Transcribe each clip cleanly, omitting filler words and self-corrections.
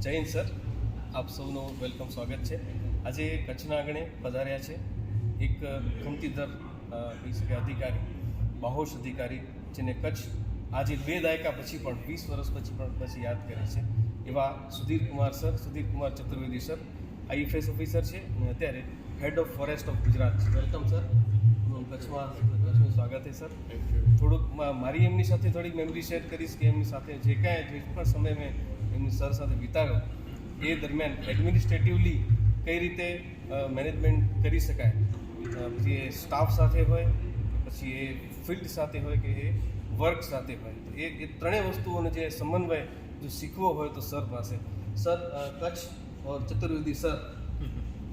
જય હિન્દ સર, આપ સૌનું વેલકમ સ્વાગત છે. આજે કચ્છના આંગણે પધાર્યા છે એક ખમતીધર કહી શકાય અધિકારી, બાહોશ અધિકારી, જેને કચ્છ આજે 2 દાયકા પછી પણ 20 વર્ષ પછી યાદ કરે છે, એવા Sudhir Kumar Chaturvedi sir IFS officer છે અને અત્યારે head of forest of Gujarat છે. વેલકમ સર, કચ્છનું સ્વાગત છે સર. થોડુંક મારી એમની સાથે થોડીક મેમરી શેર કરીશ કે એમની સાથે જે પણ સમય મેં એમની સર સાથે વિતાવ્યો એ દરમિયાન એડમિનિસ્ટ્રેટિવલી કઈ રીતે મેનેજમેન્ટ કરી શકાય, પછી એ સ્ટાફ સાથે હોય, પછી એ ફિલ્ડ સાથે હોય કે એ વર્ક સાથે હોય, તો એ ત્રણેય વસ્તુઓનો જે સમન્વય જો શીખવો હોય તો સર પાસે. સર કચ્છ और चतुर्वेदी सर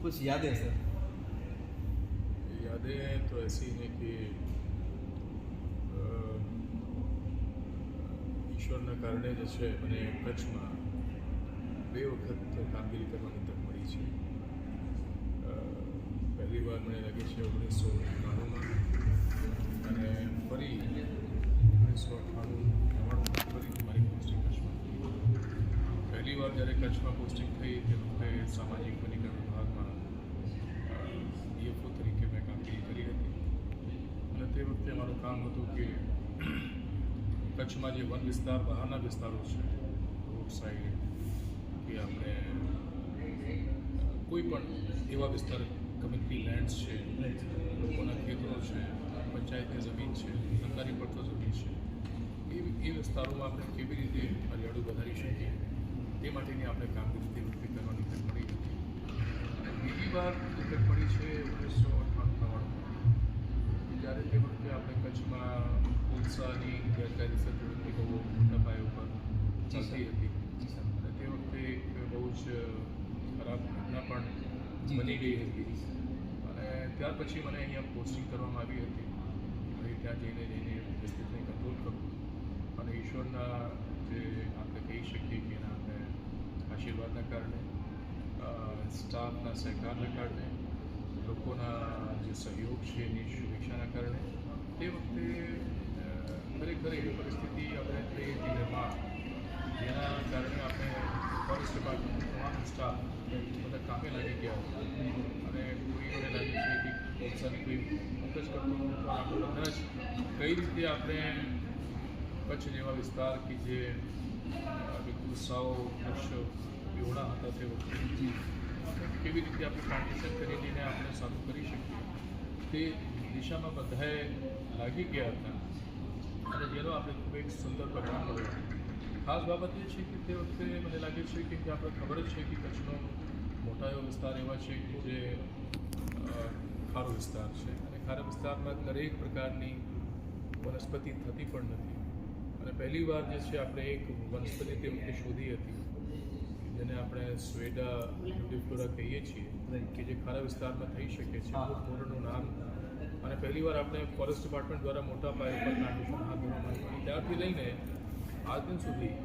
कुछ यादें सर? यादें तो ऐसी हैं कि ઈશ્વરના કારણે જે છે મને કચ્છમાં 2 વખત કામગીરી કરવાની તક મળી છે. પહેલી વાર મને લાગે છે 1999માં અને ફરી 1998 ફરી મારી પોસ્ટિંગ કચ્છમાં. પહેલી વાર જ્યારે કચ્છમાં પોસ્ટિંગ થઈ તે વખતે સામાજિક વનીકરણ વિભાગમાં DFO તરીકે મેં કામગીરી કરી હતી અને તે વખતે મારું કામ હતું કે કચ્છમાં જે વન વિસ્તાર બહારના વિસ્તારો છે, રોડ સાઈડ કે આપણે કોઈ પણ એવા વિસ્તાર, કમ્યુનિટી લેન્ડ્સ છે, લોકોના ખેતરો છે, પંચાયતની જમીન છે, સરકારી પડતર જમીન છે, એ વિસ્તારોમાં આપણે કેવી રીતે હરિયાળું વધારી શકીએ તે માટેની આપણે કામગીરી તે વખતે કરવાની તક મળી હતી. અને બીજી વાર તક મળી છે 1998 જ્યારે તે વખતે આપણે કચ્છમાં કોલસાની ગેરકાયદેસર પ્રવૃત્તિ બહુ મોટા પાયા ઉપર ચાલતી હતી અને તે વખતે એક બહુ જ ખરાબ ઘટના પણ બની ગઈ હતી અને ત્યાર પછી મને અહીંયા પોસ્ટિંગ કરવામાં આવી હતી. અને ત્યાં જઈને પરિસ્થિતિને કંટ્રોલ કરવું અને ઈશ્વરના જે આપણે કહી શકીએ કે એના આપણે આશીર્વાદના કારણે, સ્ટાફના સહકારના કારણે, લોકોના જે સહયોગ છે એની શુભેચ્છાના કારણે તે વખતે ખરેખર એવી પરિસ્થિતિ આપણે થઈ હતી ઘરમાં જેના કારણે આપણે ફોરેસ્ટ ડિપાર્ટમેન્ટ તમામ સ્ટાફ બધા કામે લાગી ગયા અને કોઈ મને લાગે છે કે કોલસાની કોઈ ફોકસ કરતો તો આપણે બધા જ કઈ રીતે આપણે કચ્છ જેવા વિસ્તાર કે જે બિલકુલ સાવ વૃક્ષ વિહોણા હતા તે વખતે કેવી રીતે આપણે પ્લાન્ટેશન કરીને આપણે સારું કરી શકીએ તે દિશામાં બધાએ લાગી ગયા હતા અને જેનો આપણે ખૂબ એક સુંદર પરિણામ મળ્યો. ખાસ બાબત એ છે કે તે વખતે મને લાગે છે કે આપણે ખબર જ છે કે કચ્છનો મોટા એવો વિસ્તાર એવા છે કે જે ખારો વિસ્તાર છે અને ખારા વિસ્તારમાં દરેક પ્રકારની વનસ્પતિ થતી પણ નથી અને પહેલી વાર જે છે આપણે એક વનસ્પતિ તે વખતે શોધી હતી જેને આપણે સ્વેડા ન્યુડીફ્લોરા કહીએ છીએ કે જે ખારા વિસ્તારમાં થઈ શકે છે. મોરનું નામ અને પહેલી વાર આપણે ફોરેસ્ટ ડિપાર્ટમેન્ટ દ્વારા મોટા પાયા પર પ્લાન્ટેશન હાથ ધરવામાં આવ્યું. ત્યારથી લઈને આજ દિન સુધી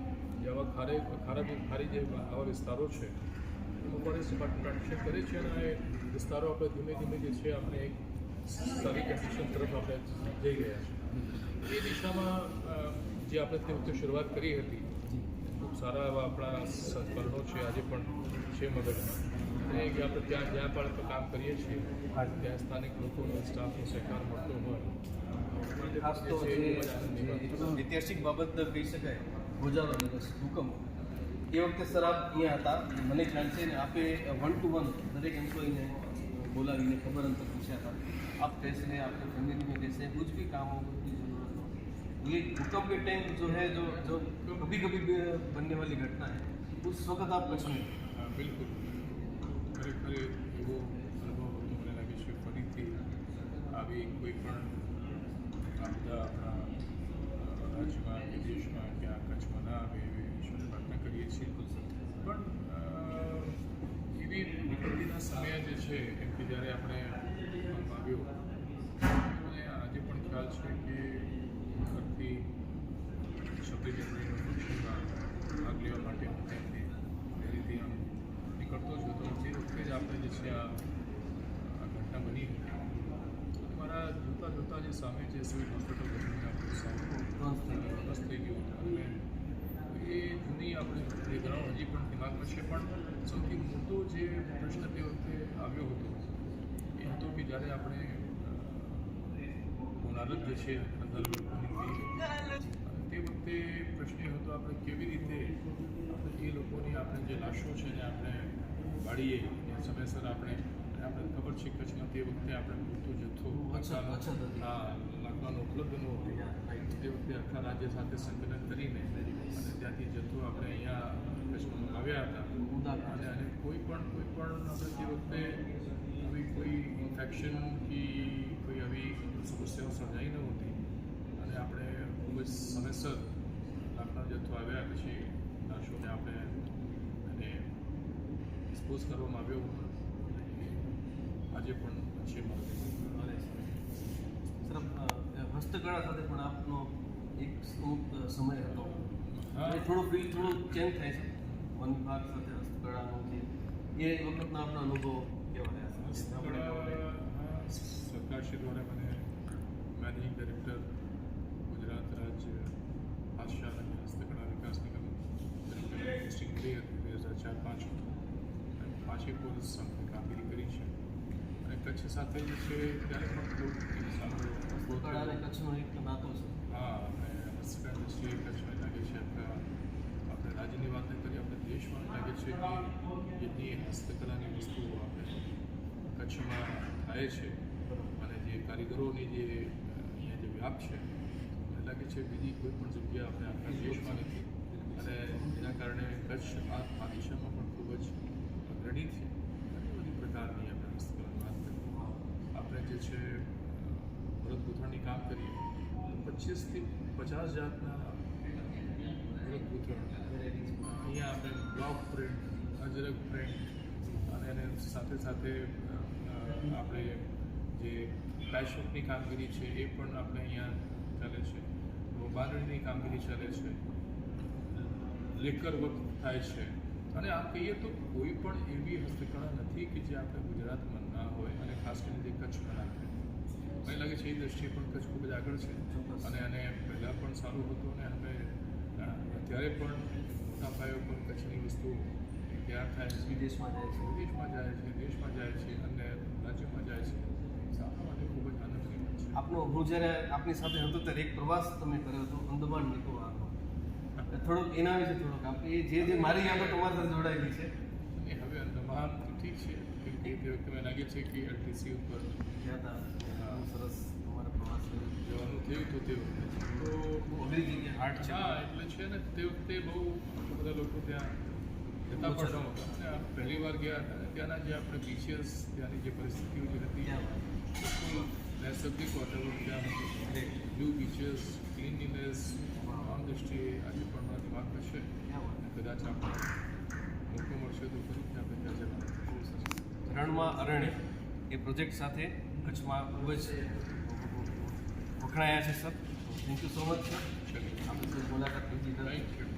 જે આવા ખારી જે આવા વિસ્તારો છે એમાં ફોરેસ્ટ ડિપાર્ટમેન્ટ પ્લાન્ટેશન કરે છે અને એ વિસ્તારો આપણે ધીમે ધીમે જે છે આપણે એક સારી કન્ડિશન તરફ આપણે જઈ રહ્યા છીએ. એ દિશામાં જે આપણે તે વખતે શરૂઆત કરી હતી ખૂબ સારા એવા આપણા સત્પરણો છે આજે પણ છે મગજમાં અને કે આપણે જ્યાં પણ કામ કરીએ છીએ ત્યાં સ્થાનિક લોકોનો સ્ટાફનો સહકાર મળતો હોય. ખાસ તો ઐતિહાસિક બાબત કહી શકાય ગોજારા દિવસ ભૂકંપ એ વખતે સર આપ અહીંયા હતા, મને ખ્યાલ છે ને આપે 1 to 1 દરેક એમ્પ્લોયને બોલાવીને खबर अंतर पूछा था, आप कैसे हैं, आपके फैमिली में कैसे हैं, कुछ भी काम हो की जरूरत हो. ये भूकंप के टाइम जो है जो कभी बनने वाली घटना है उस वक्त आप कच्छ में બિલકુલ ખરેખર એવો અનુભવ હતો. મને લાગે છે ફરીથી આવી કોઈ પણ આપણા રાજ્યમાં કે દેશમાં કે આ કચ્છમાં ના આવે એવી ઈશ્વરની પ્રાર્થના કરીએ છીએ. પણ એવી વિપત્તિના સમય જે છે કેમ કે જ્યારે આપણે આવ્યો મને આજે પણ ખ્યાલ છે કે ઘરથી 26 જાન્યુઆરીનો ફંક્શનમાં ભાગ લેવા માટે હું ત્યાંથી ફરીથી આમ નીકળતો જ હતો. જે વખતે જ આપણે જે છે આ ઘટના બની હતી મારા જોતા જે સામે જે સિવિલ હોસ્પિટલ બનીને આપણું સાવ બસ થઈ ગયું હતું અને એ જૂની આપણે જે ગ્રાઉન્ડ હજી પણ દિમાગમાં છે. પણ સૌથી મોટો જે પ્રશ્ન તે વખતે આવ્યો હતો એ હતો કે જ્યારે આપણે હોનારત જે છે અંદર લોકોની તે વખતે પ્રશ્ન એ હતો આપણે કેવી રીતે એ લોકોની આપણે જે લાશો છે ને આપણે બાળીએ એ સમયસર આપણે ખબર છે કચ્છમાં તે વખતે આપણે પૂરતો જથ્થો લાકડાનો ઉપલબ્ધ ન હતો. તે વખતે આખા રાજ્ય સાથે સંકલન કરીને અને ત્યાંથી જથ્થો આપણે અહીંયા કચ્છમાં મંગાવ્યા હતા. અને કોઈ પણ આપણે તે વખતે આવી કોઈ ઇન્ફેક્શન કે કોઈ આવી સમસ્યાઓ સર્જાઈ ન હતી અને આપણે ખૂબ જ સમયસર લાકડાનો જથ્થો આવ્યા પછી લાશોને આપણે એને ડિસ્પોઝ કરવામાં આવ્યો હતો. આજે પણ છે હસ્તકળા સાથે પણ આપનો એક અમુક સમય હતો, થોડું ચેન્જ થાય છે વન વિભાગ સાથે હસ્તકળાનો જે એ વખતનો આપનો અનુભવ કેવા રહ્યા? સરકારશ્રી દ્વારા મને મેનેજિંગ ડાયરેક્ટર ગુજરાત રાજ્ય હાથશાળ અને હસ્તકળા વિકાસ નિગમ તરીકે પોસ્ટિંગ મળી હતી 2004-05 પાંચેક વર્ષ અમે કામગીરી કરી છે. અને કચ્છ સાથે જે છે ત્યારે પણ ખૂબ હસ્તકળા અને કચ્છનો એક નાતો છે. હા, અને હસ્તકળા ઇન્ડસ્ટ્રી કચ્છમાં લાગે છે. આપણે રાજ્યની વાત નહીં કરીએ, આપણે દેશમાં લાગે છે કે જેટલી હસ્તકલાની વસ્તુઓ આપણે કચ્છમાં થાય છે અને જે કારીગરોની જે અહીંયા જે વ્યાપ છે મને લાગે છે બીજી કોઈ પણ જગ્યા આપણે આખા દેશમાં નથી. અને એના કારણે કચ્છ આ દિશામાં પણ ખૂબ જ અગ્રણી છે. ઘણી બધી પ્રકારની આપણે હસ્તકલાની વાત કરીએ, આપણે જે છે ભરત ગૂંથણની કામ કરીએ 25થી 50 જાતના ભરત ગૂંથણ અહીંયા આપણે બ્લોક પ્રિન્ટ, અજરક પ્રિન્ટ અને એને સાથે સાથે આપણે જે પેશન્ટની કામગીરી છે એ પણ આપણે અહીંયા ચાલે છે. બાંધણીની કામગીરી ચાલે છે, લેકર વર્ક થાય છે. અને આમ કહીએ તો કોઈ પણ એવી હસ્તકળા નથી કે જે આપણે ગુજરાતમાં ના હોય અને ખાસ કરીને જે કચ્છમાં ના થાય. મને લાગે છે એ દ્રષ્ટિએ પણ કચ્છ ખૂબ જ આગળ છે અને પહેલાં પણ સારું હતું અને હવે અત્યારે પણ મોટા પાયા ઉપર કચ્છની વસ્તુ તૈયાર થાય છે, વિદેશમાં જાય છે, દેશમાં જાય છે અને રાજ્યોમાં જાય છે. આપણા માટે ખૂબ જ આનંદની વાત છે. હું જ્યારે આપની સાથે હતો ત્યારે એક પ્રવાસ તમે કર્યો હતો અંદમાન નિકોબારનો. થોડોક એના વિશે થોડોક આપણી જે મારી યાદો તમારી સાથે જોડાયેલી છે અને હવે અંદમાન ઠીક છે કેમ કે તે વખતે મને લાગે છે કે LTC ઉપર ગયા હતા. સરસ તમારા પ્રવાસ જવાનું થયું હતું તે વખતે તો બહુ અઘરી જગ્યા હાર્ડ છે. હા, એટલે છે ને તે વખતે બહુ બધા લોકો ત્યાં જતા પણ નહોતા અને પહેલી વાર ગયા હતા અને ત્યાંના જે આપણે બીચીસ ત્યાંની જે પરિસ્થિતિઓ જે હતી બિલકુલ નૈસર્ગિક વાતાવરણ ત્યાં હતું. બ્લુ બીચીસ, ક્લીનલીનેસ આમ દ્રષ્ટિએ આજે પણ મારા દિમાગમાં છે. કદાચ આપણે મોકો મળશે તો ફરીથી આપણે ત્યાં જવાનું. રણમાં અરણ્ય એ પ્રોજેક્ટ સાથે કચ્છમાં ખૂબ જ વખણાયા છે sir. Thank you so much sir. આપણે મુલાકાત લીધી. Thank you.